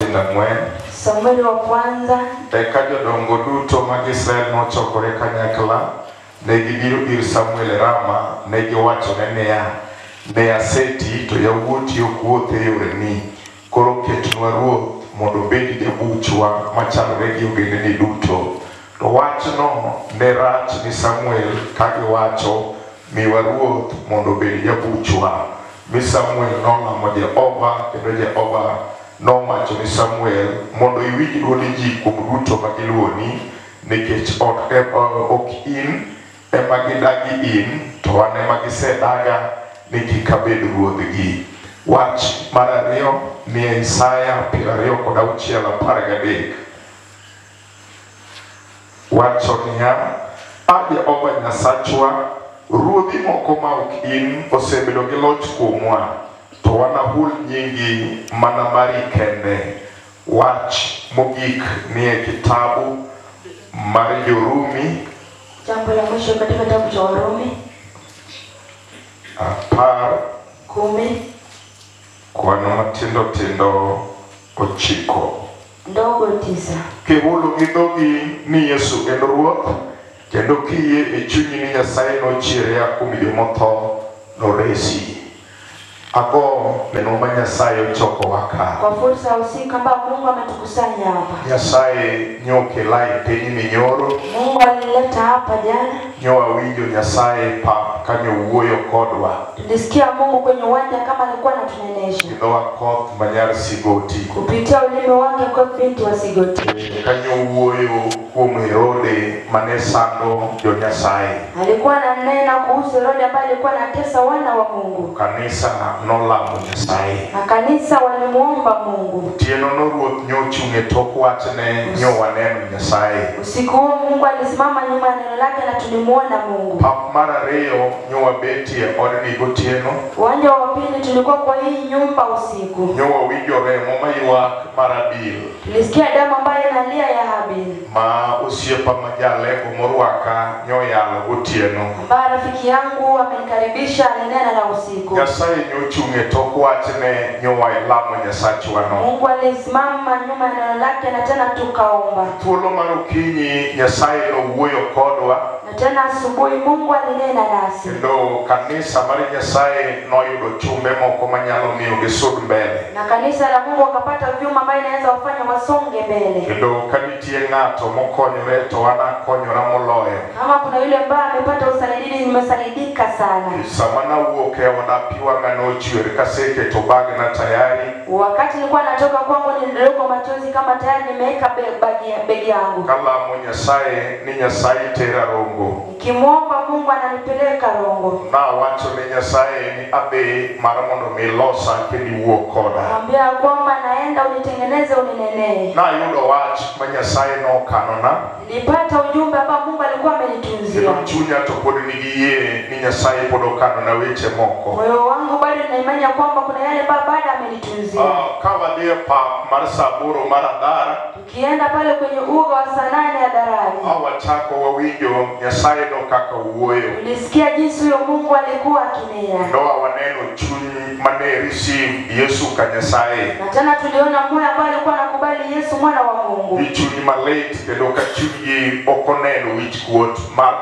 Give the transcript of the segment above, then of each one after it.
matindo ng'wen. Samueli wa kwanza. Eka jodongo duto mag Israel nochokore kanyakla, ne gibiro ir Samuel Rama, ne giwachone niya, ne aseti to yawuoti ok wuoth e yoreni, koro ketnwa ruoth mondo obed jabuchwa machalore gi ogendini duto. To wachno ne rach ni Samuel ka giwacho, miwa ruoth mondo obed jabuchwa. Mi Samuel nolamo Jehova, kendo Jehova nowacho ni Samuel mondo iwinj dwond ji kuom duto ma giluoni, nikech ok in ema gidagi in, to an ema gisedaga ni kik abed ruodhgi. Wach mar ariyo ni Isaya 26:13. Wacho niya, Jehova Nyasachwa, ruodhi moko ma ok in osebedo gi loch kuomwa, to wanahul nyingi mana mari kende. Wach mogik ni e kitabu mar Jorumi, jambo la mwisho katika kitabu cha Warumi 10 kwano matindo tindo 9 ndogo 9. Kihulo gi dhogi ni Yesu en ruoth, kendo kiyie e chunyi ni Nyasaye nochiere kuom jomotho noresi. Ako neno ma Nyasaye ochoko waka. Kwa fursa usiku ambao Mungu ametukusanya hapa. Nyasaye nyokela e piny minyoro. Mungu alileta hapa jana. Nyowa winjo Nyasaye pa kanyo wuoyo kodwa. Tulisikia Mungu kwenye uwanja kama alikuwa anatunenesha. Kendo wakoth manyar Sigoti. Kupitia ulimi wake kwa binti wa Sigoti. Kanyo wuoyo kuom Herode mane sando jo Nyasaye. Alikuwa ananena kuhusu Herode ambaye alikuwa anatesa wana wa Mungu. Kanisa nolamo Nyasaye. Na kanisa walimuomba Mungu. Tieno no ruoth nyochunge tok wachne nyowa neno Nyasaye. Usiku huo Mungu alisimama nyuma ya neno lake na tulimuona Mungu. Pap mar ariyo nyowa betie odni gotieno. Uwanja wa pili tulikuwa kwa hii nyumba usiku. Nyowa winjo remo mayuak mar Abil. Tulisikia damu ambayo inalia ya Habil. Ma osiepa majalego morwaka nyoyalo gotieno. Ambaye rafiki yangu amenikaribisha alinena na usiku. Nyasaye nyochunge tok wachne nyowa lamo Nyasachwa no. Mungu alisimama nyuma ya neno lake na tena tukaomba. Thuolo mar okinyi Nyasaye nowuoyo kodwa. Na tena asubuhi Mungu alinena nasi. Kendo kanisa mar Nyasaye noyudo chumbe moko manyalo miyo gisud mbele. Na kanisa la Mungu wakapata vyuma ambayo inaweza wafanya wasonge mbele. Kendo kanitie ng'ato mokonyore to anakonyora moloyo. Kama kuna yule ambaye amepata usaidizi, nimesaidika sana. Sama nawuok e oda piwang'a nochwer kaseketo bagna tayari. Wakati nilikuwa natoka kwangu nilidoroko machozi kama tayari nimeweka begi yangu. Kalamo Nyasaye ni Nyasaye tera Rongo. Nikimwomba Mungu ananipeleka Rongo. Na wacho ni Nyasaye ni abe mar mondo mi losa kendo wuok koda. Mwambia kwamba naenda unitengeneze uninenee. Na yudo wach ma Nyasaye nokanona. Nilipata ujumbe ambao Mungu alikuwa amenitunzia. Chunya to pod nigi yie ni Nyasaye pod okano na weche moko. Moyo wangu bado nina imani kwamba kuna yale baada amenitunzia. Kawa dia pa mar saburo mar Adara. Tukienda pale kwenye uga wa saa 8 ya darani. Wachako wawinjo Nyasaye no kaka wuoyo. Tulisikia jinsi huyo Mungu alikuwa akinena. Ndoa waneno chunyi mane receive Yesu ka Nyasaye. Na tena tuliona moyo ambao alikuwa anakubali Yesu mwana wa Mungu. Chunyi malate kendo ka chunyi okoneno wich kuot mar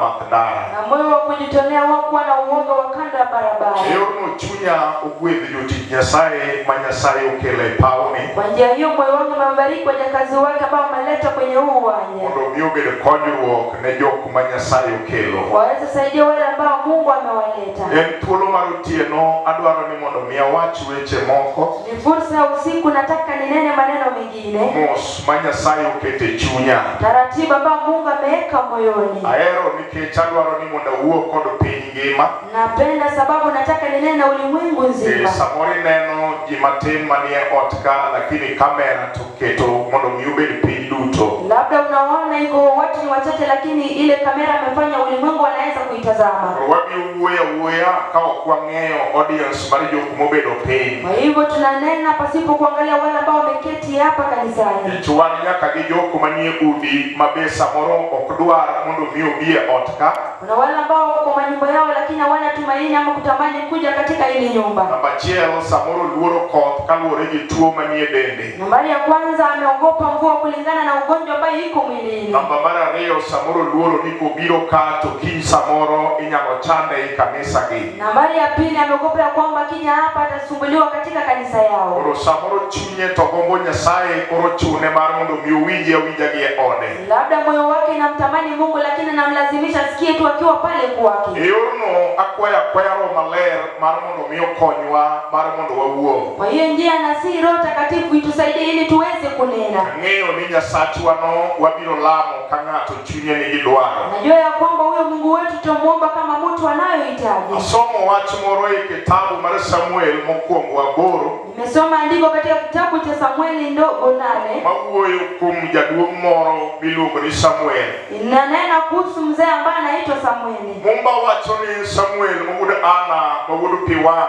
Makdara. Na moyo wa kujitolea wakuwa na uoga wa kando ya barabara. Yorno chunya ogwedhi jotich Nyasaye ma Nyasaye okele pawni. Kwa njia hiyo moyo wangu umebariki wajakazi wake ambao wameleta kwenye huu uwanja. Mondo mi obed konyruok ne jok ma Nyasaye okelo. Waweza saidia wale ambao Mungu amewaleta. En thuolo mar otieno adwaro ni mondo mi awach weche moko. Ni fursa ya usiku, nataka ninene maneno mengine. Mos ma Nyasaye okete chunya. Taratibu ambao Mungu ameweka moyoni. Ahero nikech adwaro ni mondo awuo kod piny ngima. Napenda sababu nataka ninene ulimwengu nzima. Samori neno ji matin manie ot ka, lakini kamera to keto mondo mi obed piny duto. Labda unaona iko watu ni wachache, lakini ile kamera amefanya ulimwengu anaweza kuitazama. Wabi wuoya ka ok wang'eyo audience mar jok mobedo piny. Kwa hivyo tunanena pasipo kuangalia wale ambao wameketi hapa kanisani. Chuan nyaka gi jok manie udi mabe samoro ok dwar mondo mi obie ot ka. Kuna wale ambao wako kwa nyumba yao lakini hawana tumaini ama kutamani kuja katika ile nyumba. Namba achiel samoro luoro koth kaluwore gi tuo manie dende. Nambari ya kwanza ameogopa mvua kulingana na ugonjwa ambao iko mwilini. Namba mar ariyo samoro luoro ni kobiro ka to kiny samoro inyalo chande e kanisa gi. Nambari ya pili ameogopa kwamba akija hapa atasumbuliwa katika kanisa yao. Koro samoro chunye to gombo Nyasaye koro chune mar mondo mi owinje gi e ode. Labda moyo wake inamtamani Mungu lakini anamlazimisha asikie tu akiwa pale kwake. Yorno akwaya Roho Maler mar mondo mi okonywa mar mondo wawuo. Kwa hiyo njia na si Roho Takatifu itusaidie ili tuweze kunena. Ng'eyo ni Nyasachwa no wabiro lamo ka ng'ato chunye nigi dwaro. Najua ya kwamba huyo Mungu wetu tumuomba kama mtu anayohitaji. Asomo wach moro e kitabu mar Samuel mokwongo 8. Nimesoma andiko katika kitabu cha Samueli ndogo 8. Mawuoyo kuom jaduong' moro miluongo ni Samuel. Inanena kuhusu mzee ambaye anaitwa Samueli. Mumba wacho ni Samuel mawuod Ana mawuod Piwan.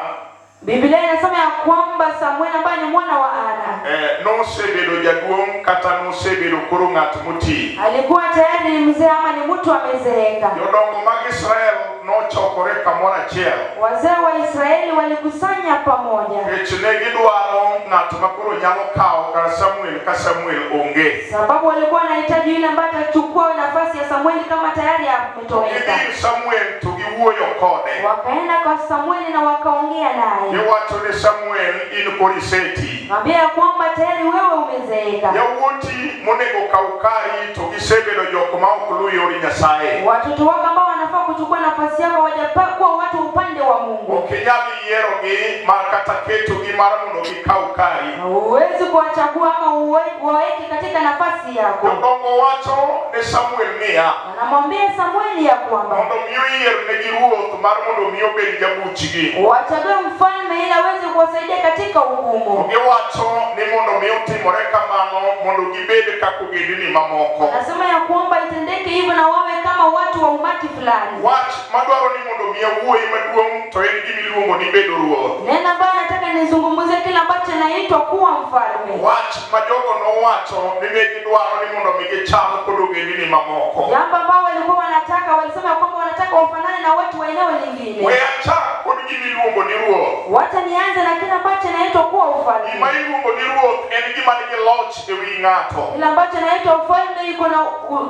Biblia inasema ya kwamba Samueli ambaye ni mwana wa Ana nosebedo jaduong' kata nosebedo koro ng'at moti. alikuwa tayari mzee ama ni mtu amezeeka. Jodongo mag Israel nochokore kamoro achiel. Wazee wa Israeli walikusanya pamoja. Nikech ne gidwaro ng'at ma koro nyalo kawo kar Samuel ka Samuel onge. Sababu walikuwa wanahitaji yule ambaye atachukua nafasi ya Samueli kama tayari ametoweka. Gidhi Samuel to giwuoyo kode. Wakaenda kwa Samueli na wakaongea naye. Giwacho ni Samuel in koro iseti. Mwambie ya kwamba tayari wewe umezeeka. Yawuoti monego kaw kari to gisebedo jok ma ok luw yor Nyasaye. Watoto wako ambao wanafaa kuchukua nafasi yako hawajakuwa watu upande wa Mungu. Ok inyal yierogi mar kata ketogi mar mondo gikaw kari. Huwezi kuwachagua ama uwaweke katika nafasi yako. Jodongo wacho ne Samuel niya. Anamwambia Samueli ya kwamba mondo mi oyier negi ruoth mar mondo mi obed jabuchgi. wachague mfalme ili aweze kuwasaidia katika hukumu. Giwacho ni mondo mi otimore kamano mondo gibed kaka ogendini mamoko. Anasema ya kwamba itendeke hivyo na wawe kama watu wa umati fulani. Wach madwaro ni mondo mi awuoyi maduong' to en gimiluongo ni bedo ruoth. Neno ambalo nataka nizungumzie kile ambacho naitwa kuwa mfalme. Wach ma jogo nowacho ni ne gidwaro ni mondo mi gicham kod ogendini mamoko. Jambo ambao walikuwa wanataka, walisema kwamba wanataka wafanane na watu wa eneo lingine. We achak kod gimiluongo ni ruoth. Wacha nianze na kile ambacho naitwa kuwa ufalme. Gima iluongo ni ruoth en gima nigi loch ewi ng'ato. Kile ambacho naitwa ufalme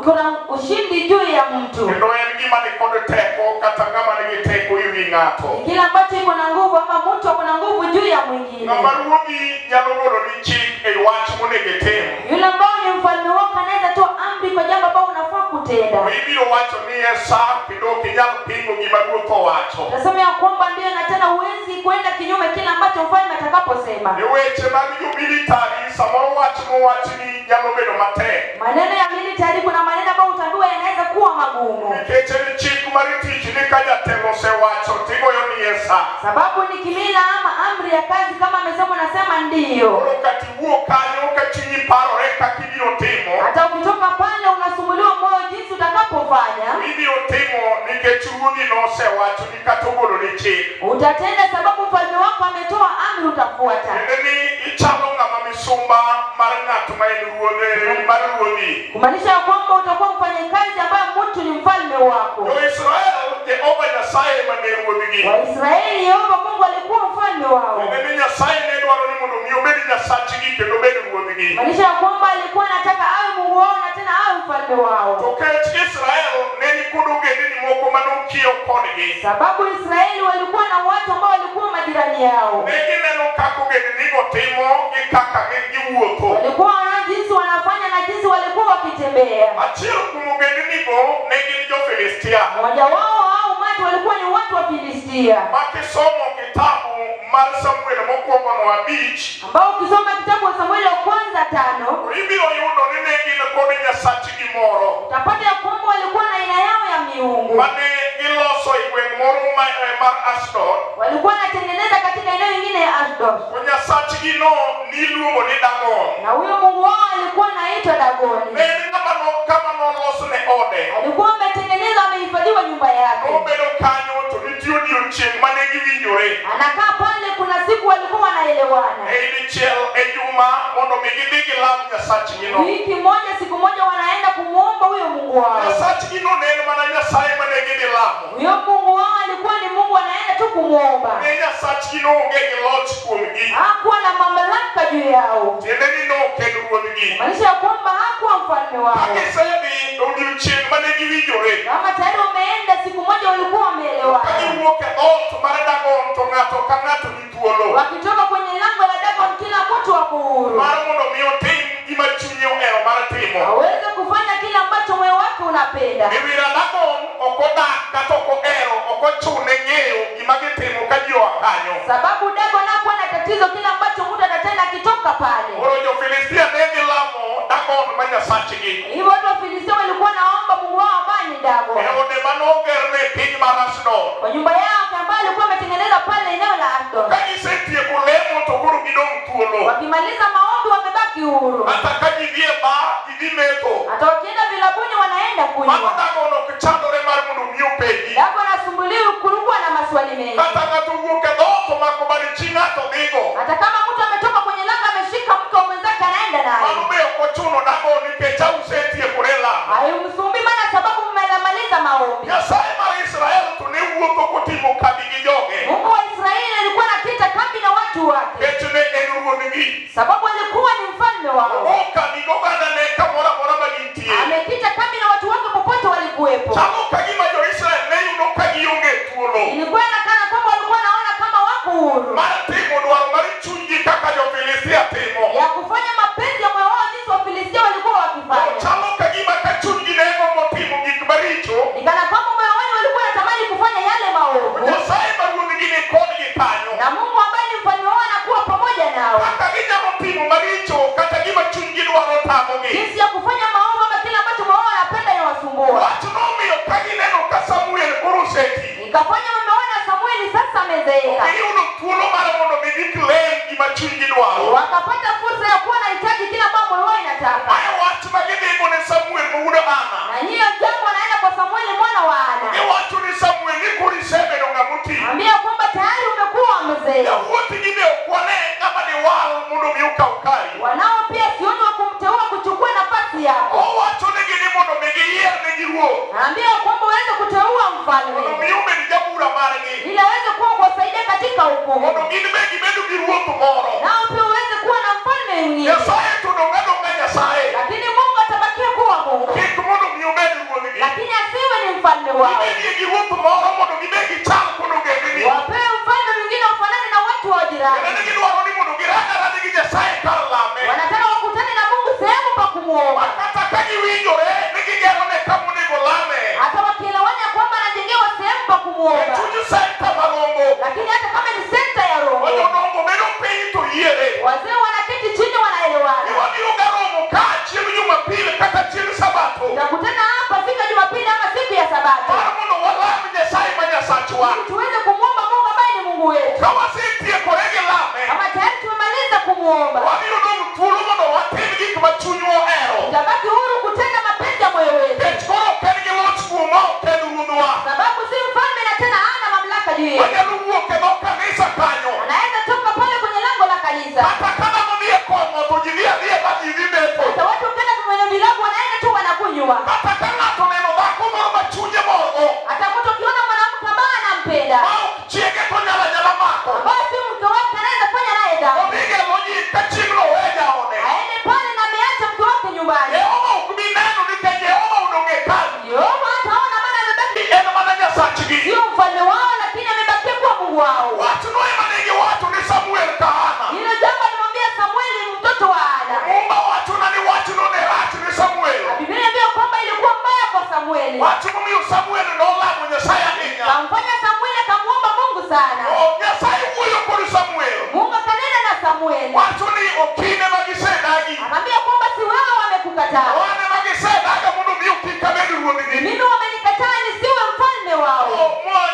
kuna ushindi juu ya mtu. Kendo en gima ni kod teko kata ng'ama nigi teko ewi ng'ato. Kile ambacho iko na nguvu ama mtu ako na nguvu juu ya mwingine. Ng'ama ruodhi nyalo golo ni chik e wach monego itim. Yule ambao ni mfalme wako anaweza toa amri kwa jambo ambalo unafaa kutenda. Ibiro wacho ni esa kendo ok inyal pingo gima ruoth owacho. Nasema ya kwamba ndio na tena huwezi kwenda kinyume kile ambacho mfalme atakaposema. E weche mag military samoro wach mowach ni nyalo bedo matek. Maneno ya military kuna maneno ambayo utandua yanaweza kuwa magumu. Nikech en chik mar tich ni ka jatelo osewacho tigoyo ni esa. Sababu ni kimila ama amri ya kazi kama amesema nasema ndio. Koro kati wuok kanyo ka chunyi parore kaka ibiro timo. Hata ukitoka pale unasumbuliwa moyo jinsi utakapofanya. Ibiro timo nikech ruodhi nosewacho ni kata ogolo ni chik. Utatenda sababu mfalme wako ametoa amri utafuata. Ni ichalo ng'ama misumba mar ng'at ma en ruodhe mar ruodhi. Kumaanisha ya kwamba utakuwa mfanyakazi ambaye mtu ni mfalme wako. Jo-Israel Jehova Nyasaye mane ruodhigi. Waisraeli Yehova Mungu alikuwa mfalme wao. Ni Nyasaye ne dwaro ni mondo mi obed Nyasachgi kendo obed ruodhigi. Kumaanisha ya kwamba alikuwa anataka awe Mungu wao na tena awe mfalme wao. To kech Israel ne ni kod ogendini moko manokiyo kodgi. Sababu Israeli walikuwa na watu ambao walikuwa majirani yao. Ne gineno kaka ogendinigo timo gi kaka giwuotho. Walikuwa wanaona jinsi wanafanya na jinsi walikuwa wakitembea. Achiel kuom ogendinigo ne gin jo-Filistia. Mmoja wao au umati walikuwa ni watu wa Filistia. Makisomo kitabu mar Samuel mokwongo no 5. Ambao ukisoma kitabu wa Samueli wa kwanza 5. Ibiro yudo ni ne gin kod nyasachgi moro. Utapata ya kwamba walikuwa na aina yao ya miungu. Mane giloso e gweng' moro mar Ashdod. Walikuwa wanatengeneza katika eneo lingine ya Ashdod. Nyasachgi no niluongo ni Dagon. Na huyo Mungu wao alikuwa anaitwa Dagoni. Ne en kama nolosne ode. Alikuwa ametengeneza amehifadhiwa nyumba yake. Obedo kanyo to nitie odiechieng' mane giwinjore. Anakaa pale kuna siku walikuwa wanaelewana. E dichiel e juma juma mondo migidigi lam Nyasachgino. Wiki moja, siku moja wanaenda kumuomba huyo Mungu wao. Nyasachgino ne mana Nyasaye mane gidhi lamo. Huyo Mungu wao alikuwa ni Mungu anaenda tu kumuomba. Ne Nyasachgino onge gi loch kuomgi. Hakuwa na mamlaka juu yao. Tiende ni no kendo ruodhgi. Maanisha kwamba hakuwa mfalme wao. Kagisedhi odiochieng' mane giwinjore. Kama tayari wameenda, siku moja walikuwa wameelewana. Kagiwuok e ot mar Dagon to ng'ato ka ng'ato ni thuolo. Wakitoka kwenye lango la Dagon, kila mtu wako huru. Mar mondo mi otim gima chunye ohero mar timo. Aweze kufanya kile ambacho moyo wake unapenda. Ewira Dagon okodak kata okohero okochune ng'eyo gima gitimo ka ji oa kanyo. Sababu Dagon hakuwa na tatizo kile ambacho mtu atatenda akitoka pale. Oro jo-Filistia ne gilamo Dagon ma Nyasachgi. Hivyo watu wa Filistia walikuwa naomba Mungu wao ambaye ni Dagon. E ode manogerne piny mar Ashdod. Kwa nyumba yake ambayo alikuwa ametengeneza pale eneo la Ashdod. Ka gisetieko lemo to koro gidong' thuolo. Wakimaliza maombi wamebaki huru. Hata ka gidhi e bar gidhi metho. Hata wakienda vilabuni wanaenda Mano kunywa. Dagon ok chandore mar mondo mi openji. Dagon anasumbuliwa, kulikuwa na maswali mengi. Kata ng'ato wuok e dhoot omako bade chi ng'ato dhigo. Hata kama mtu ametoka kwenye lango ameshika mke wa mwenzake anaenda naye. Mano be ok ochuno Dagon nikech ausetiekore lamo. Haimsumbi maana sababu mmemaliza maombi. Nyasaye mar Israel to ne wuotho kotimo kambi gi joge. Mungu wa Israeli alikuwa anakita kambi na watu wake. Nikech ne en ruodhgi. Sababu alikuwa ni mfalme wao. Okambi gogandane kamoro amora ma gintie. Amekita kambi na watu wake popote walikuwepo. Chalo ka gima jo-Israel ne yudo ka gionge thuolo. Ilikuwa inakana kwamba walikuwa naona kama wako huru. Mar timo dwaro mar chunygi kaka jo-Filistia timo. Ya kufanya mapenzi ya moyo wao jinsi Wafilistia walikuwa wakifanya. Chalo ka gima ka chunygi ne gombo timo gik maricho. Nikana kwamba moyo wao walikuwa wanatamani kufanya yale maovu. Nyasaye ma ruodhgi ni kodgi kanyo. Na Mungu ambaye ni mfalme wao anakuwa pamoja nao. Kaka ginyalo timo maricho kata gima chunygi dwaro tamogi. Jinsi ya kufanya maovu ama kile ambacho moyo wao anapenda inawasumbua. Wach nomiyo ka gineno ka Samuel koro oseti. Ikafanya wameona Samueli sasa amezeeka. Giyudo thuolo mar mondo mi giklem gima chunygi dwaro. Wakapata fursa ya kuwa wanahitaji kila ambacho moyo wao inataka. Mae wach ma gidhigo ne Samuel ma wuod Hana. Na hiyo jambo anaenda kwa Samueli mwana wa Hana. Giwacho ni Samuel ni koro isebedo ng'amoti. Ambia kwamba tayari umekuwa mzee. Yawuotgi be okwane ng'ama diwal mondo mi okaw kari. Wanao pia sioni wa kumteua kuchukua nafasi yako. Owachonegi ni mondo mi giyier negi ruoth. Ambia kwamba uweze kuteua mfalme. Mondo mi obed jabura margi. Ili aweze kuwa kuwasaidia katika hukumu. Mondo gin be gibedo gi ruoth moro. Nao pia uweze kuwa na mfalme mwingine. Nyasaye to dong' adong'a Nyasaye. Lakini Mungu atabakia kuwa Mungu. Kik mondo mi obed ruodhgi. Lakini asiwe ni mfalme wao. Gibedie gi ruoth moro mondo gibed gi chal kod ogendni. Wapewe mfalme mwingine wafanane na watu wa jirani. Kendo gidwaro ni mondo girad gi Nyasaye kar lame. Wanataka wakutane na Mungu sehemu pa kumuomba. Kata ka giwinjore ni gigerone kama onego lame. Hata wakielewanya kwamba anajengewa sehemu pa kumuomba. Chuny senta malongo. Lakini hata kama ni senta ya roho. Jodongo bedo piny to yiere. Wazee wanaketi chini wanaelewana. Wabiro garomo ka chieng' Jumapil kata chieng' Sabato. Tutakutana hapa siku ya Jumapili ama siku ya Sabato. Mar mondo walam Nyasaye ma Nyasachwa. Tuweze kumuomba Mungu ambaye ni Mungu wetu. Ka wasetiekore gi lame. Kama tayari tumemaliza kumuomba. Wabiro dong' thuolo mondo watim gik ma chunywa ohero. Tutabaki huru kutenda mapenzi ya moyo wetu. Nikech koro ok en gi loch kuomwa, ok en ruodhwa. Sababu si mfalme na tena hana mamlaka juu yetu. Wanyalo wuok e dho kanisa kanyo. Anaweza toka pale kwenye lango la kanisa. Kata ka dhano dhi e komo to ji dhi adhiya ba ji dhi metho. Hata watu wakienda kwenye vilabu wanaenda tu wanakunywa. Kata ka ng'ato neno dhako moro ma chunye morgo. Hata mtu akiona mwanamke ambaye anampenda. Ma ok chiege to nyala mako. Ambaye si mke wake anaweza fanya naye dhambi. Omigelo ji ka chieng'no we jaone. Aende pale na ameacha mke wake nyumbani. Jehova ok bi neno nikech Jehova odong' e kazi. Yehova hataona maana amebaki. En mana Nyasachgi. Sio mfalme wao lakini amebakia kuwa Mungu wao. Wachno ema ne giwacho ni Samuel ka Hana. Ile jambo alimwambia Samueli mtoto wa Hana. Mumba wachona ni wachno ne rach ni Samuel. Biblia inasema kwamba ilikuwa mbaya kwa Samueli. Wach momiyo Samuel nolamo Nyasaye ahinya. Kamfanya Samueli akamuomba Mungu sana. Nyasaye wuoyo kod Samuel. Mungu akanena na Samueli. Wacho ni okine ma gisedagi. Akamwambia kwamba si wao wamekukataa. Wane ma gisedaga mondo mi kik abed ruodhgi. Mimi wamenikataa nisiwe mfalme wao.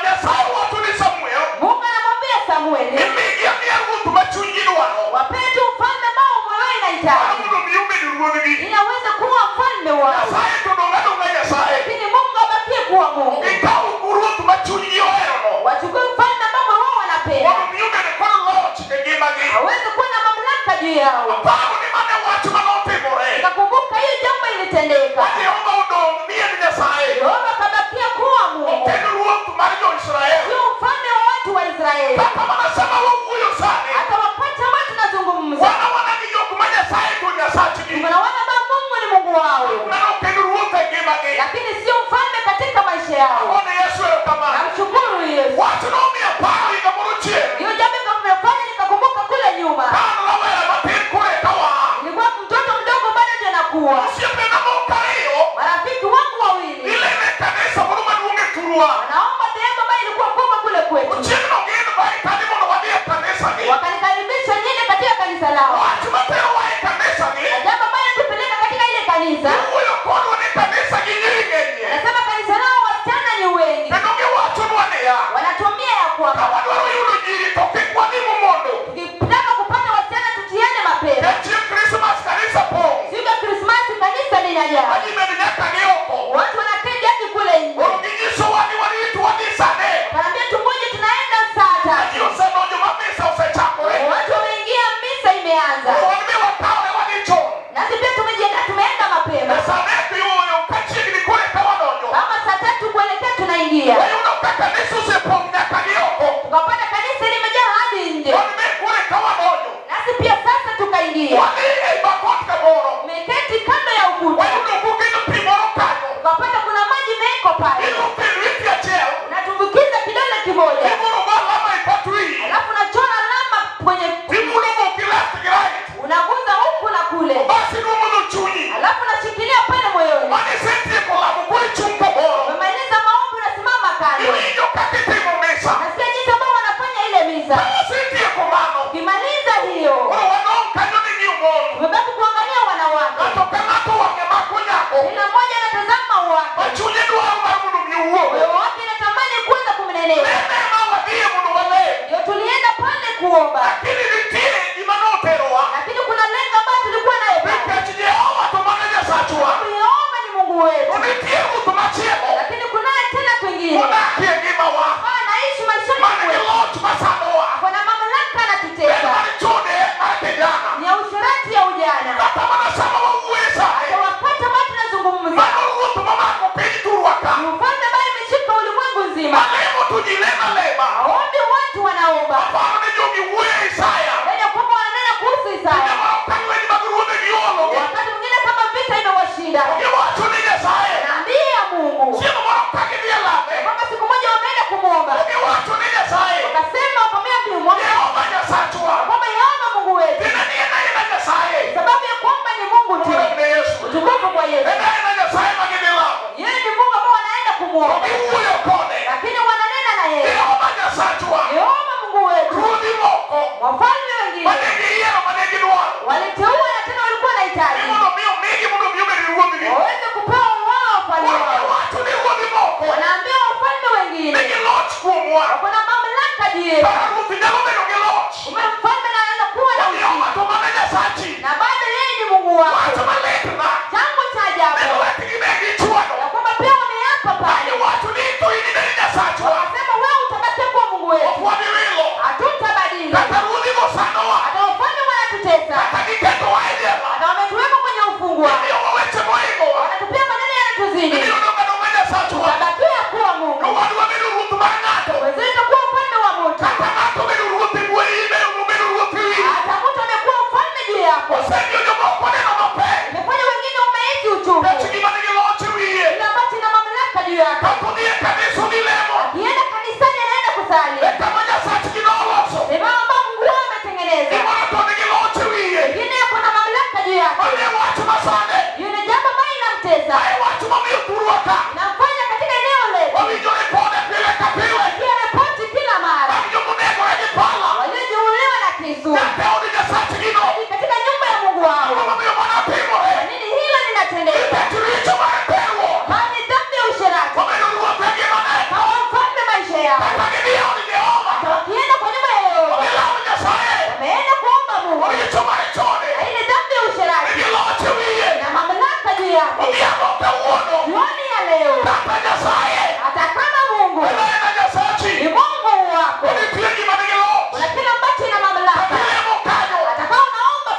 Nyasaye wacho ni Samuel. Mungu anamwambia Samueli. Imigi amiya ruoth ma chunygi dwaro. Wapetu mfalme ambao moyo inahitaji. Mondo mi obed ruodhgi. Ili aweze kuwa mfalme wao. Nyasaye to dong' adong'a Nyasaye. Lakini Mungu abakie kuwa Mungu. Gikaw ruoth ma chunygi oherono. Wachukue mfalme ambao wao wanapenda. Mondo mi obed kod loch e ngimagi. Aweze kuwa na mamlaka juu juu yao. Aparo ni mane wach manotimore. Nikakumbuka hiyo jambo ilitendeka. Jehova odong' ni en Nyasaye. Jehova kabakia kuwa Mungu. Ok en ruoth mar jo-Israel. Sio mfalme wa watu wa Israeli. Kaka wanasema wawuoyo sani. Hata wakati ambao tunazungumza. Wana ni jok ma Nyasaye to Nyasachgi. Tunaona kama Mungu ni Mungu wao. Neno ok en ruoth e ngimagi. Lakini sio mfalme katika maisha yao. Ona Yesu erokamano. Namshukuru Yesu. Wach nomiyo aparo higa moro chien. Hiyo jambo kamefanya nikakumbuka kule nyuma. An rawera matin kore kawa. Nilikuwa mtoto mdogo bado ndio nakuwa. Osiepena moko ariyo. Marafiki wangu wawili. Ilene kanisa moro maduong' e Turwa. Wanaomba dhehebu ambayo ilikuwa kubwa kule kwetu. Chieng'no gin baitani mondo wadhi e kanisagi. Wakanikaribisha niende katika kanisa lao. Wach materowa e kanisagi. Na jambo ambalo tupeleka katika ile kanisa. Iwuoyo kodwa ni kanisagi nyiri ng'enyie. Nasema kanisa lao wasichana ni wengi. Kendo giwachonwa niya. Wanatumia ya kwamba. Ka wadwaro yudo nyiri to kik wadhimo mondo. Tukitaka kupata wasichana tutiane mapema. E chieng' Krismas kanisa pong'. Siku ya Krismasi kanisa linajaa. Aji med nyaka gi oko. Watu wanaketi hadi kule nje. Koro ginyisowa ni warit wadhi sane. Kanaambia tungoje tunaenda saa 3. Aji osedonjo ma misa osechakore. Watu wameingia misa imeanza. Wan mi wakawe wadhi chon. Nasi pia tumejiandaa tumeenda mapema. E sane biwoyo ka chiegni kore ka wadonjo. Kama saa 3 kuelekea tunaingia. Wayudo ka kanisa osepong' nyaka gi oko. Tukapata kanisa limejaa hadi nje. Wan mi kore ka wadonjo. Nasi pia sasa tukaingia. Wadhi e bakot kamoro. Tumeketi kando ya ukuta. Wayudo kugeno pi moro kanyo. Tukapata kuna maji meko pale. Ilupi lweti achiel. Unatumbukiza kidole kimoja. Imuro go alama e pat wiyi. Alafu unachora alama kwenye Imulo go gi left gi right. unaguza huku na kule. Basi numono chunyi. Alafu unashikilia pale moyoni. Mane setieko lamo koro ichung' kamoro. Umemaliza maombi unasimama kando. Iwinjo kaka itimo misa. Nasikia jinsi ambao wanafanya ile misa. Kaka setieko mano. Ukimaliza hiyo. Koro wadong' kanyo ni ng'iyo mon. Tumebaki kuangalia wanawake. Ng'ato ka ng'ato wang'e mako nyako. Kila mmoja anatazama wake. Ma chunye dwaro mar mondo mi owuo. Moyo wake anatamani kuweza kumnenea. Nene ma wadhiye mondo walem. Ndio tulienda pale kuomba. Lakini nitie gima noterowa. Lakini kuna lengo ambalo tulikuwa nayo pale. Nikech Jehova to mana Nyasachwa. Yehova ni Mungu wetu. To nitie ruoth machielo. Lakini kunaye tena kwingine. Modakie ngimawa. Anaishi maishani Mane gi mwetu. loch masandowa. Kuna mamlaka En anatutesa. mar chode mar kijana. Ni ya usherati ya ujana. Kata mana sama wawuoye sani. Hata wakati ambao tunazungumza. Mano ruoth mamako piny Turwa ka. Ni ufalme ambao imeshika ulimwengu nzima. Malemo to ji lema lema. Maombi watu wanaomba. Aparo ni jogi wuoye Isaya. Wenye kwamba wananena kuhusu Isaya. Nyamara ka lweny mag ruodhe giologi. Wakati mwingine kama vita imewashinda. Giwacho ni Nyasaye. Naambia Mungu. Chieng' moro ka gidhi e lame. Kwamba siku moja wameenda kumwomba. Giwacho ni Nyasaye. Wakasema wakamwambia Mungu. Jehova Nyasachwa. Kwamba Yehova Mungu wetu. Dine ni en aina Nyasaye. Sababu ya kwamba ni Mungu tu. Ora ne Yesu. Utukufu kwa Yesu. En aina Nyasaye ma gidhi lamo. Yeye ni Mungu ambao wanaenda kumwomba. Giwuoyo kode. Lakini wananena na yeye. Jehova Nyasachwa. Yehova Mungu wetu. Ruodhi moko. Wafalme wengine. Mane giyiero mane gidwaro. Waliteua na tena walikuwa na hitaji. Mondo mi omigi mondo mi obed ruodhgi. Waweze kupewa wao wafalme Koro wao. giwacho ni ruodhi moko. Wanaambia wafalme wengine. Nigi loch kuomwa. Kuna mamlaka juu yetu. Kaka ruoth nyalo bedo gi loch. Mfalme anaweza kuwa na Jehova ushindi. to mana Nyasachi. Na bado yeye ni Mungu wako. Wach maletna. Jambo cha ajabu. Neno wetgi ne gichwado. Na kwamba pia wameapa pale. Giwacho ni to in ne Nyasachwa. Wakasema wewe utabakia kuwa Mungu Ok wetu. wadhi wilo. Hatutabadili. Kata ruodhi gosandowa. Hata wafalme wanatutesa. Kata giketowa e jela. Hata wametuweka kwenye ufungwa. Imiyowa weche moingowa. Wanatupea maneno yanatuzidi. Ibiro dong' adong'a Nyasachwa. Utabakia kuwa Mungu. To wadwa bedo ruoth mar ng'ato. Wewe kuwa mfalme wa mtu. Kata ng'ato bedo ruoth e bwo ibe, bedo ruoth e wiyi. Hata mtu amekuwa mfalme juu yako. Osemiyo jomoko neno mapek. Imefanya wengine umeishi uchungu. Kech gima nigi loch e wiye. Ile ambacho ina mamlaka juu yako. Kata odhi e kanisa odhi lemo. Akienda kanisani anaenda kusali. E kama Nyasachgi noloso. Ni mambo ambayo Mungu wao ametengeneza. Gimoro to nigi loch e wiye. Wengine yako na mamlaka juu yako. Mane wach masane. Hiyo ni jambo ambalo inamtesa. Mae wach momiyo Turwa ka. Inamfanya katika eneo letu. Wawinjo ripode pile ka pile. Pia ripoti kila mara. Mag jomonegore gi pala. Waliojeruhiwa na kisu. Nyaka od Nyasachgi no. Katika nyumba ya Mungu wao. Ang'o momiyo mano timore? Kwa nini hilo linatendeka? Nikech richo mar terruok. Maana ni dhambi ya usherati. Obedo ruoth e ngimane. Hawa mfalme maisha yao. Kata gidhi e od Jehova. Hata wakienda kwa nyumba ya Yehova. Gilamo Nyasaye. Wameenda kuomba Mungu. Richo mar chode. Na ile dhambi ya usherati. Nigi loch e wiye. Na mamlaka juu yako. Odhiambo kawuono. Jioni ya leo. Kata Nyasaye. Hata kama Mungu En aina Nyasachi. ni Mungu wako. Nitie gima nigi loch. Kuna kile ambacho ina mamlaka. Ilemo kanyo. Hata kama unaomba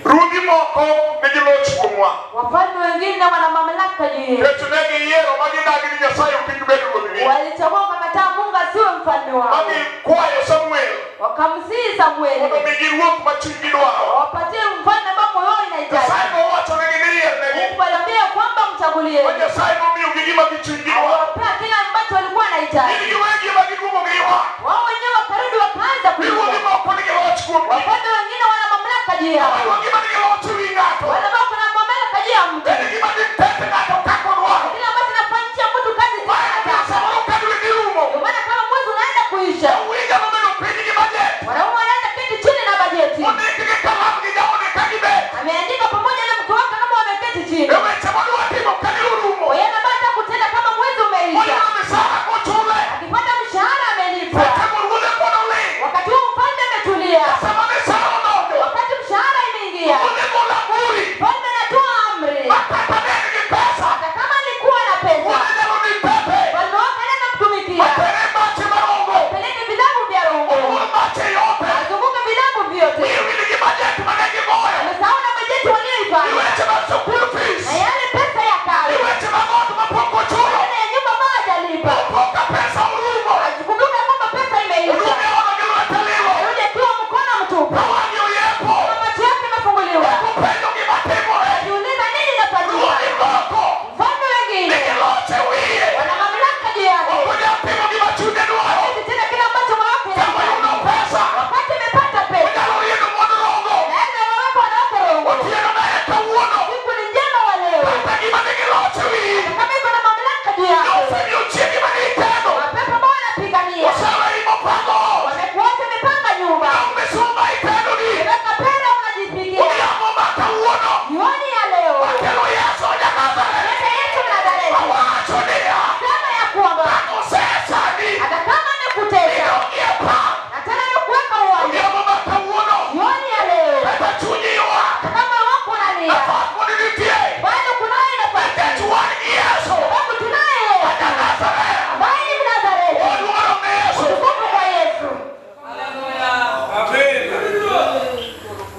Rugi moko nigi loch kuomwa. Wafalme wengine wana mamlaka juu yetu. Yesu negi yiero magidagi ni Nyasaye kik bed ruodhgi. Walichagua kukataa Mungu asiwe mfalme wao. Magi kwayo Samuel. Wakamsihi Samueli. Mondo migi ruoth ma chunygi dwaro. Wapatie mfalme ambao moyo wao inahitaji. Nyasaye nowacho negi ni yiernegi. Mungu aliwaambia kwamba mchagulie. Nyasaye nomiyogi gima gichunygi dwaro. Aliwapea kile ambacho walikuwa wanahitaji. Gin giwegi magiduogo giwa. Wao wenyewe wakarudi wakaanza kuiba. Ruodhi moko nigi loch kuomgi. Wafalme wengine wana mamlaka juu yao. Ruodhi ma nigi loch ewi ng'ato. Wale ambao kuna mamlaka juu ya mtu. En gima ditete ng'ato kako dwaro. Kile ambacho nafanyisha mtu kazi Maana samoro ka dwe girumo. ndio maana kama mwezi unaenda kuisha. Winja nobedo piny gi bajet. Wanaume wanaenda kiti chini na bajeti. Ondiki gi kalam gi jaode ka gibet. Ameandika pamoja na mke wake kama wameketi chini. E weche modwa timo ka girumo. Kwa hiyo anataka kutenda kama mwezi umeisha. Oyudo misara kochule. Akipata mshahara amelipwa. Seche ruodhe pod oling. Wakati huu mfalme ametulia. Sama misara odonjo. Wakati mshahara imeingia. Ruodhe gola mburi. Mfalme anatoa amri. Makata ne en gi pesa. Hata kama alikuwa na pesa. Ruodhe nyalo ni pepe. Mfalme wake anaenda kumtumikia. Matere mache marongo. Peleke vilabu vya rongo. Ogur mache yote. Azunguke vilabu vyote. Iwili gi bajet mane gigoyo. Amesahau na bajeti walioifanya. Iweche mag school fees. Na yale pesa ya karo. Iweche mag ot mapok ochulo. Yale ya nyumba ambayo hajalipa. Opoka pesa orumo. Ajikumbuke kwamba pesa imeisha. Orume ono gi lwete lilo. Arudi akiwa mkono mtupu. Kawangi oyepo. Kama macho yake yamefunguliwa. Kupenjo gima timore. Jiuliza nini inafanyika. Ruodhi moko. Mfalme wengine Nigi loch e wiye. wana mamlaka juu yake. Okunyal timo gima chunye dwaro. Hawezi tena kile ambacho moyo wake Sama yudo unataka. pesa. Wakati amepata pesa. Onyalo riedo mod rongo. Naweza waweka wanawake rongo. Otieno na en kawuono. Siku ni njema wa leo. Kata gima nigi loch e wiye. Kama iko na mamlaka juu yake. Osemiyo chiegi ma nitendo. Mapepo ambao wanapigania. Oseweimo pango. Wamekuacha wamepanga nyumba. Misumba itendo gi. Weka pesa unajipigia. Odhiambo ma kawuono. Jioni ya leo. Akelo Yesu Nazareth. Leta Yesu Nazareti. Awacho niya. Sema ya kwamba Osesani. hata kama amekutesa Idongie pan. na tena amekuweka uwanja. Odhiambo ma kawuono. Jioni ya leo. Kata chunyi ywak. Kama wako unalia. Apak pod nitie. Bado kunaye nafasi. Nikech wan gi Yesu. Sababu tunaye Yesu. Nazareth. Ambaye ni Mnazareti. Oluoro ni Yesu. Utukufu kwa Yesu.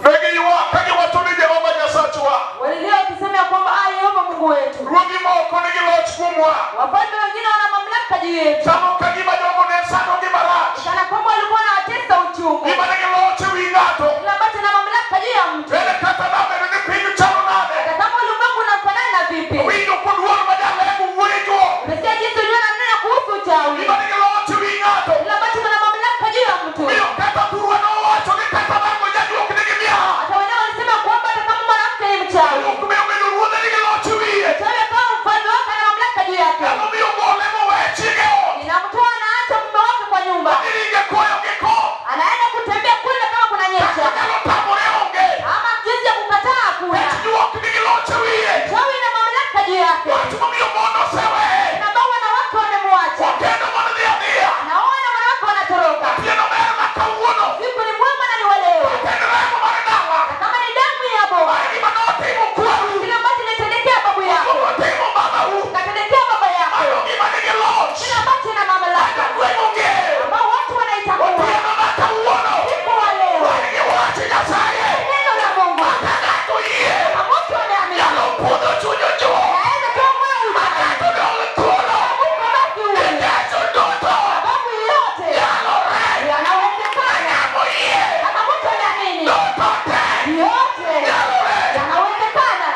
Negi ywak ka giwacho ni Jehova Nyasachwa. Walilia wakisema ya kwamba Yehova Mungu wetu. Ruodhi moko nigi loch kuomwa. Wafalme wengine wana mamlaka juu yetu. Chalo ka gima jogo ne sando gi marach. Kana kwamba walikuwa wanawatesa uchungu. Gima nigi loch ewi ng'ato. Kile ambacho na mamlaka juu ya mtu. Ere kata nabedo ni piny chalo nade. Hata kama ulimwengu unafanana na vipi. Winjo kod wuoro ma jalemo wuoyo go. Umesikia jinsi ulivyo na neno kuhusu uchawi. Gima nigi loch ewi ng'ato. Kile ambacho kuna mamlaka juu ya mtu. Miyo kata thurwa nowacho ni kata dhako jaduok nigi miaha. Hata wenyewe walisema kwamba hata kama mwanamke ni mchawi. Duok miyo bedo ruodhe nigi loch e wiye. Mchawi kama mfalme wake ana mamlaka juu yake. Emomiyo gole mowe chiege ot. Inamtoa na acha mume wake kwa nyumba. Iringe koyo gi ko. Anaenda kutembea kule kama kuna nyesha. Nyalo tamore onge. Ama jinsi ya kukataa hakuna. Wech duok nigi loch e wiye. Mchawi na mamlaka juu yake. Wach momiyo mon oseweye. Na ambao wanawake wamemwacha. Okendo mon dhi adhiya. Naona wanawake wanatoroka. Tieno ber ma kawuono. Siku ni mwema na ni wa leo. En remo mar dala. Na kama ni damu ya boma. Mae gima notimo kwaru. Kile ambacho ilitendekea babu yako. Notimo babau. Katendekea baba yako. Mayo gima nigi loch. Kile ambacho ina mamlaka. Gweng' ong'eyo. Ambao watu wanaitambua. Otieno ma kawuono. Siku wa leo. Wan gi wach Nyasaye. Neno la Mungu. Kaka ng'ato yie. Kama mtu ameamini. Nyalo puodho chuny ochuo. Naweza kuwa mweusi. Ng'ato dong' thuolo. Ukabaki ule. Ngeso duto. Sababu yote. Yalore. Yanawezekana. Ng'amo yie. Kama mtu ameamini. Duto te. Yote. Yalore. Yanawezekana.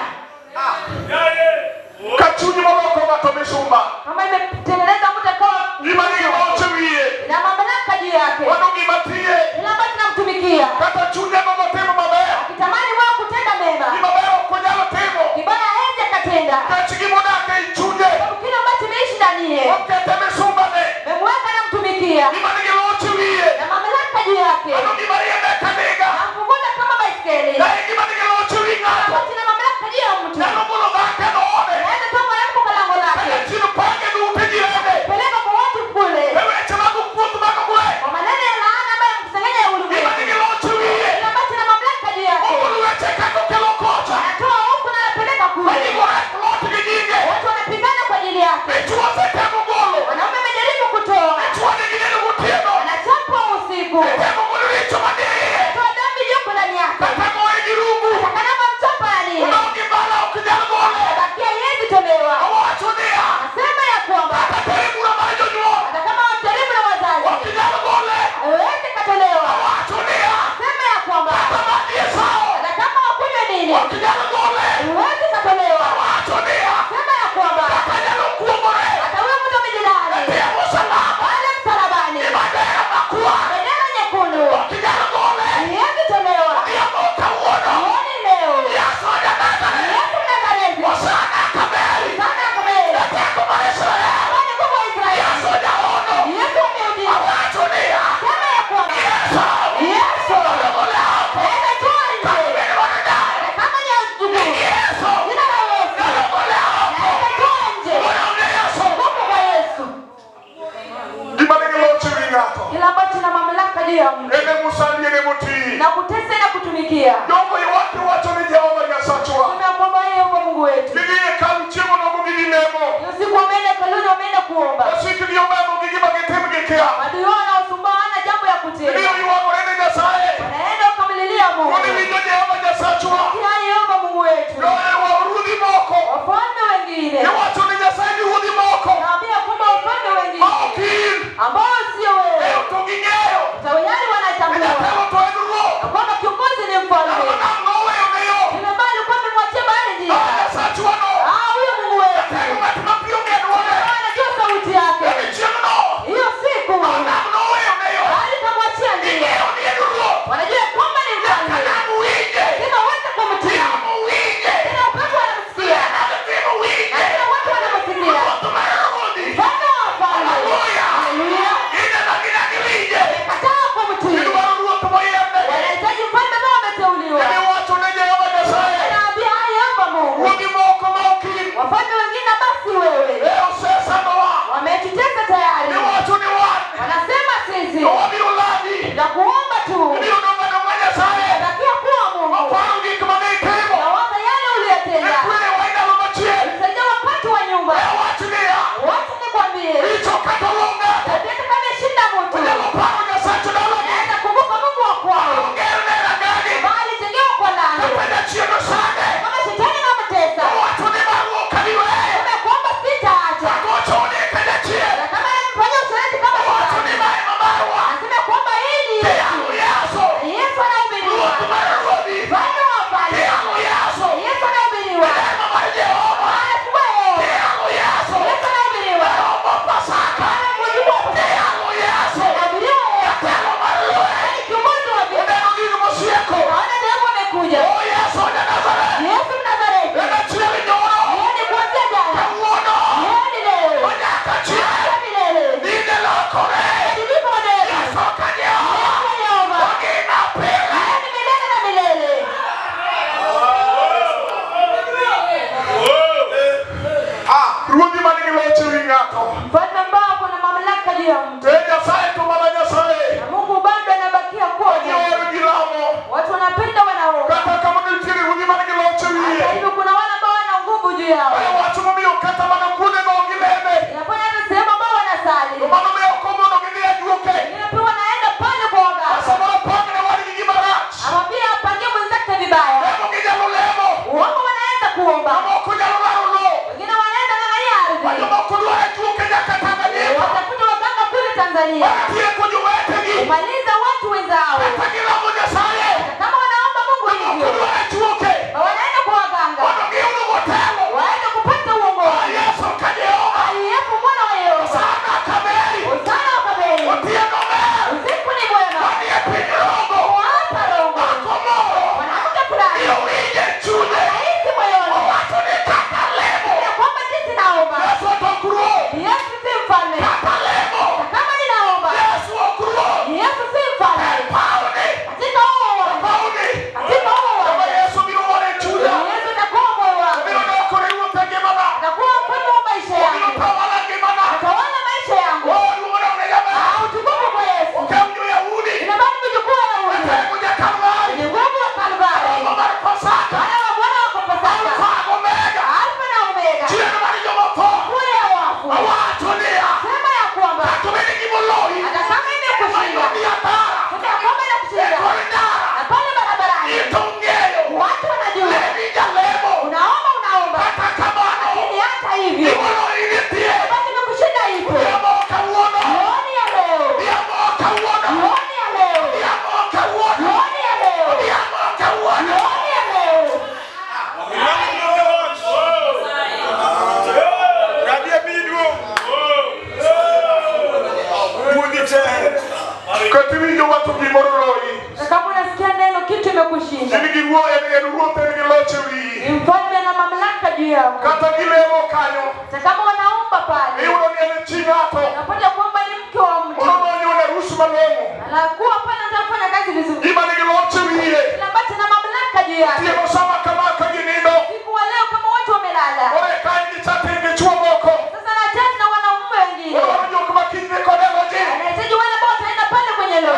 Ka chuny moloko ng'ato misumba. Kama imetengeneza mtu akawa Gima nigi loch e wiye. ina mamlaka juu yake. Wano gima tiye. Kile ambacho namtumikia. Kata chunye notimo maber. Akitamani moyo kutenda mema. Gima ber ok onyalo timo. Kibaya hawezi akatenda. Kech gimodak e chunye. Sababu kile ambacho imeishi ndani yake. Okete misumbane. Memweka namtumikia. Gima nigi loch e wiye. Na mamlaka juu yake. Wano gima riembe kaniga. Namfunguza kama baiskeli. Nae gima nigi loch e wi ng'ato. Ambacho ina mamlaka juu ya mtu. Nyalo golo dhake noone. Naweza toa mwanamke kwa lango lake. Kata chino pange duto jirene. Peleka kwa watu kule. E weche mag kuoth mag gweng'. Kwa maneno ya laana ambayo mkusanyanya ya Gima ulimwengu. nigi loch e wiye. Kile ambacho ina mamlaka juu yake. Ogolo weche kaka okelo kocha. Anatoa huku na anapeleka kule. Magigore lot gi nyinge. Watu wanapigana kwa ajili yake. Dichwo osetemo golo. Wanaume wamejaribu kutoa. Dichwo nigi neno gotieno. sandi ne muti. Na kutesa na kutumikia. Jongo yote wacho ni Jehova Nyasaye. Tunaomba Yehova Mungu wetu. Bigie kaluchemo na mugigi lemo. Usiku umeenda kaluni umeenda kuomba. Usiku ndio memo gigi bagetemu gekea. Adui wanaosumbua hana jambo ya kutenda. Ndio yuko rene Nyasaye. Wanaenda kumlilia Mungu. Kwa nini Jehova Nyasaye? Kia Yehova Mungu wetu. Ndio warudi moko. Wafalme wengine. Ni watu ni Nyasaye ni rudi moko. Naambia kwamba wafalme wengine. Ambao sio wewe. Leo tunginyeyo. Tawayari wanatambua. Na kwamba kiongozi ni mfalme. Nimebali kwamba mwachie bahari njia. Huyo Mungu wetu. Anajua sauti yake. Hiyo siku. Bali kamwachia njia. Wanajua kwamba ni mfalme. Sina wote kumtia. Sina upepo wanamsikia. Na sina watu wanamsikia. Mfalme wa wafalme. Haleluya. Kataa kumtia. Wanahitaji mfalme ambao wameteuliwa. Naambia Yehova Mungu. Wafalme wengine basi wewe. Wametutesa tayari. Wanasema sisi. Na kuomba tu. Takia kuwa Mungu. Na waza yale uliyotenda. Msaidia wakati wa nyumba. Watu nikwambie. Tabia kama shinda mtu. Naenda kumbuka Mungu wa kwao. Bali tengewa kwa ndani. Kama shetani na mtesa. Kwamba sitaacha. Na kama nimefanya usaliti kama shetani. Nasema kwamba hili Yesu anahubiriwa. Bado wafanye. Yesu anahubiriwa. Yesu anahubiriwa. Naona Mungu amekuja. Yesu Mnazareti. Yeye ni kuanzia jana. Yeye ni leo. Hata milele. Ndivyo modeli. Yesu Yehova. Yeye ni milele na milele. Rudi manigi loche wingato. Mfalme ambao kuna mamlaka juu ya mtu. Na Mungu bado anabakia kuwa Mungu. Watu wanapenda wanaomba. Hata hivyo kuna wale ambao wana nguvu juu yao. Inafanya hata sehemu ambao wanasali. Inapewa naenda pale kwa waganga. Amwambia apangie mwenzake vibaya. Wako wanaenda kuomba. Wengine wanaenda ng'ang'ania ardhi. Watafuta waganga kule Tanzania. Umaliza watu wenzao. Kama wanaomba Mungu hivyo. Wanaenda kwa waganga. Waende kupata uongozi. Yesu mwana wa Yehova. Usana wa Kabeli. Usiku ni mwema. Wapa rongo. Wanamuka fulani. Anahisi moyoni. Ya kwamba jinsi naomba. Yesu si mfalme. Kama ninaomba. Yesu si mfalme. Katika huo. Yesu atakuwa moyo wangu. Atakuwa mfalme wa maisha yangu. Atawala maisha yangu. Utukufu kwa Yesu. Inabaki kujukua Yahudi. Ni nguvu wa Kalvari. Wale wa Bwana wako Pasaka. Alfa na Omega. Kule ya wafu. Sema ya kwamba. Hata kama imekushinda. Sema ya kwamba inakushinda. Na pale barabarani. Watu wanajua. Unaomba. Lakini hata hivyo. Basi imekushinda hivyo. Jioni ya leo. Na kama unasikia neno kitu imekushinda. Ni mfalme na mamlaka juu yako. Na kama wanaomba pale. Unapata kwamba ni mke wa mtu. Anakuwa pale anafanya kazi vizuri. Kila ambacho na mamlaka juu yake. Siku wa leo kama watu wamelala. Sasa na tena wanaume wengine. Anahitaji wale ambao wataenda pale kwenye leo.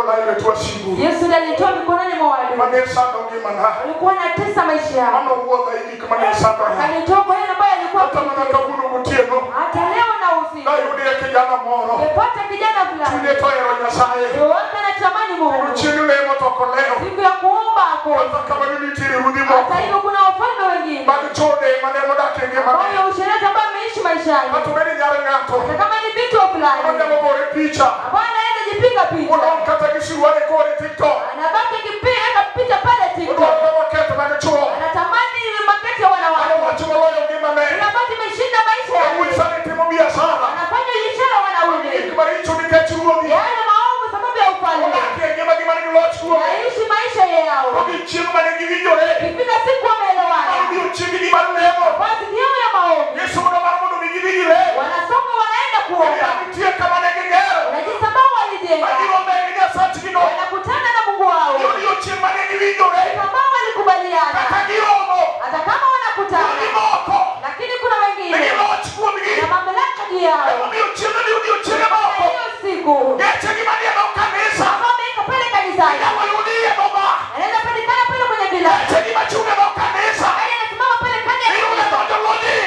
la ile tu asibu. Yesu alitoa mikononi mwa wale Manesa ndo ngimana. walikuwa wanatesa maisha yao. Mama uoga hiki kama ni sasa. Alitoa kwa yule ambaye alikuwa hata mnakaburu mtieno. hata leo na usiku. Na yule kijana moro. Umepata kijana fulani. Tunetoa roho Nyasaye. Wote anatamani Mungu. Uchini le motoko leo. Siku ya kuomba hapo. Hata kama nilitiri rudi moko. Hata hivyo kuna wafalme wengine. Bado chode maneno yake ngema. Kwa hiyo usherati ambao ameishi maisha yake. Hata mbele nyara ngato. Kama ni vitu fulani. Ndio mbore picha. Bwana aende jipiga picha. Unaomkata kisiwani kwa TikTok. Anabaki kipiga picha pale TikTok. Unaomkata na chuo. Anatamani maketi ya wanawake. Wachuma loyo ngema me. Unabaki umeshinda maisha yake. Uisani timu biashara. Anafanya ishara wanaume. Kibali hicho ni kechuo. Yale maovu sababu ya ufalme. Ngema ngema ni lochuo. Aishi maisha yao. Ukichima manengi vijore. Kifika siku wameelewana. Ndio chimi ni maneno. Basi hiyo ya maovu. Yesu ndo mambo vijiji leo. Wanasonga wanaenda kuomba. Anapitia kama negegero. Wanajisabau walijenga. Ndio mbele sasa kino. Wanakutana na Mungu wao. Ndio chimi manengi vijore. Sababu walikubaliana. Takiomo. Hata kama wanakutana. Moko. Lakini kuna wengine. Ndio chukua migi. Na mamlaka juu yao. Ndio chimi moko. Hiyo siku. Yesu kimani na kanisa. Wameka pale kanisani. Warudie baba. Anaenda patikana pale kwenye bila. Yesu kimachunga na kanisa. Anasimama pale kanya. Ndio ndio.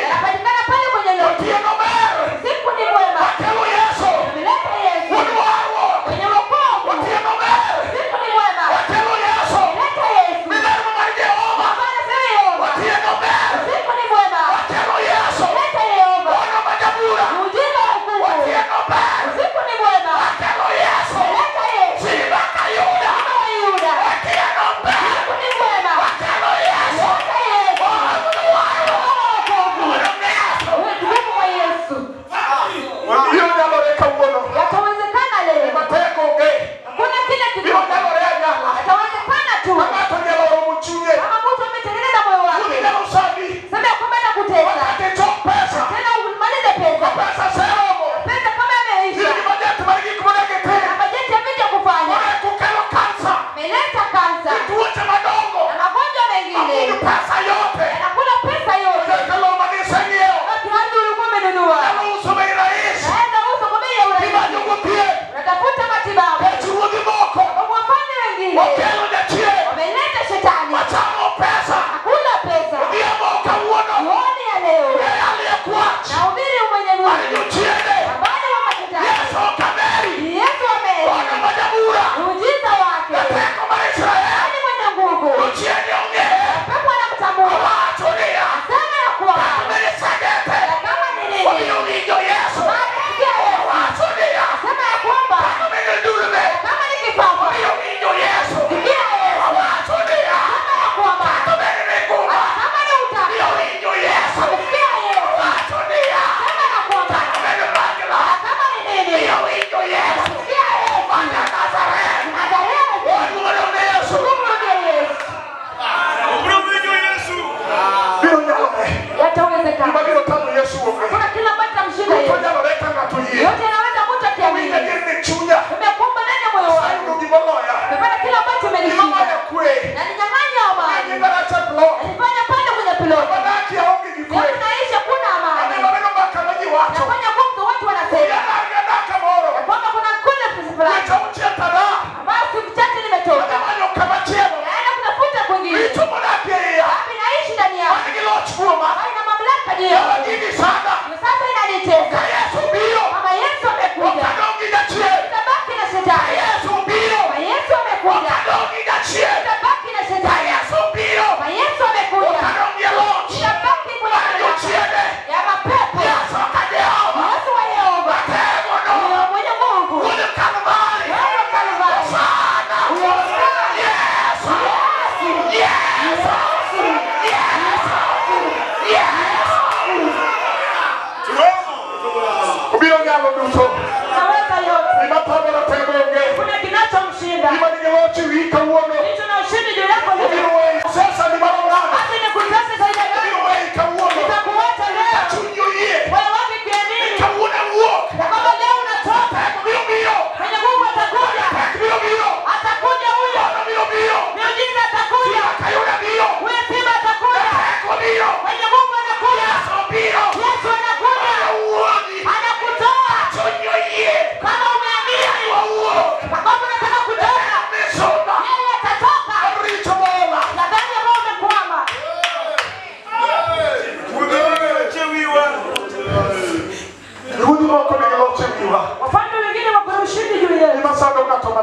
Anapatikana pale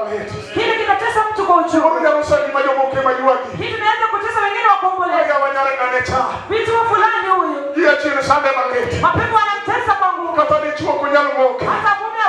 mameti. Kile kinatesa mtu kwa uchungu. Uru nyarusa ni majomoke majuaki. Kitu kinaweza kutesa wengine wakuomboleza. Aya wanyare ganecha. Vitu wa fulani huyu. Iya chini sande mameti. Mapepo anamtesa kwa nguvu. Katani chuo kunyalu moke. Hata mume